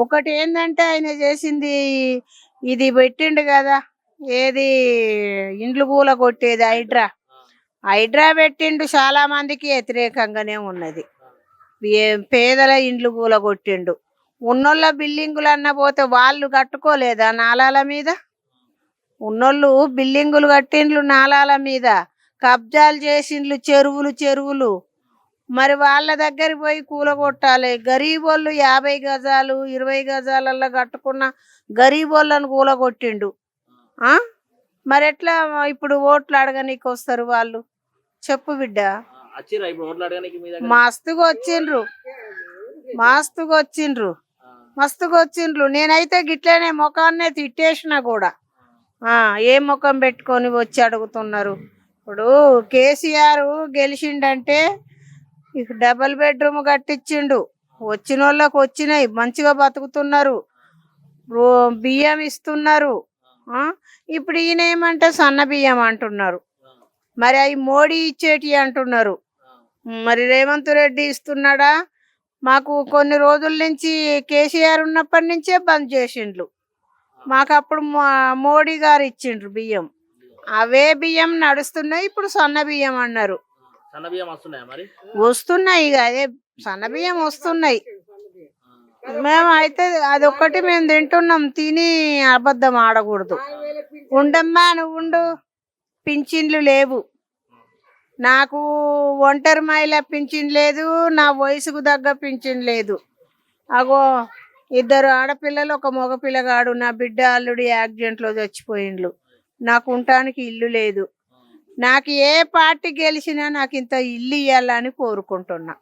ఒకటి ఏంటంటే ఆయన చేసింది ఇది పెట్టిండు కదా, ఏది ఇండ్లు కూల కొట్టేది హైడ్రా. హైడ్రా పెట్టిండు, చాలా మందికి వ్యతిరేకంగానే ఉన్నది. పేదల ఇండ్లు కూల కొట్టిండు. ఉన్నోళ్ళ బిల్డింగులు అన్న పోతే వాళ్ళు కట్టుకోలేదా నాలాల మీద? ఉన్నోళ్ళు బిల్డింగులు కట్టిండ్లు నాలాల మీద, కబ్జాలు చేసిండ్లు చెరువులు. మరి వాళ్ళ దగ్గరికి పోయి కూలగొట్టాలి. గరీబోళ్ళు 50 గజాలు 20 గజాలల్లో కట్టుకున్న గరీబోళ్ళను కూలగొట్టిండు. మరి ఎట్లా ఇప్పుడు ఓట్లు అడగనీకి వస్తారు వాళ్ళు? చెప్పు బిడ్డ. మస్తుగా వచ్చిండ్రు. నేనైతే గిట్లనే ముఖాన్నే తిట్టేసిన కూడా. ఏ ముఖం పెట్టుకొని వచ్చి అడుగుతున్నారు? ఇప్పుడు కేసీఆర్ గెలిచిండంటే డబుల్ బెడ్రూమ్ కట్టించిండు. వచ్చిన వాళ్ళకి వచ్చినాయి, మంచిగా బతుకుతున్నారు, బియ్యం ఇస్తున్నారు. ఇప్పుడు ఈయన ఏమంటే సన్న బియ్యం అంటున్నారు. మరి అవి మోడీ ఇచ్చేటి అంటున్నారు. మరి రేవంత్ రెడ్డి ఇస్తున్నాడా? మాకు కొన్ని రోజుల నుంచి కేసీఆర్ ఉన్నప్పటి నుంచే బంద్ చేసిండ్రు. మాకు అప్పుడు మోడీ గారు ఇచ్చిండ్రు బియ్యం. అవే బియ్యం నడుస్తున్నాయి. ఇప్పుడు సన్న బియ్యం అన్నారు. వస్తున్నాయి, ఇక అదే సన్న బియ్యం వస్తున్నాయి. మేము అయితే అదొక్కటి మేము తింటున్నాం. తిని అబద్ధం ఆడకూడదు. ఉండమ్మా, నువ్వు ఉండు. పింఛన్లు లేవు నాకు. ఒంటరి మహిళ పింఛన్ లేదు, నా వయసుకు తగ్గ పింఛన్ లేదు. అగో 2 ఆడపిల్లలు, 1 మగ పిల్లగాడు. నా బిడ్డ అల్లుడి యాక్సిడెంట్లో చచ్చిపోయిండ్లు. నాకు ఉండటానికి ఇల్లు లేదు. నాకు ఏ పార్టీ గెలిచినా నాకు ఇంత ఇల్లు ఇవ్వాలని కోరుకుంటున్నా.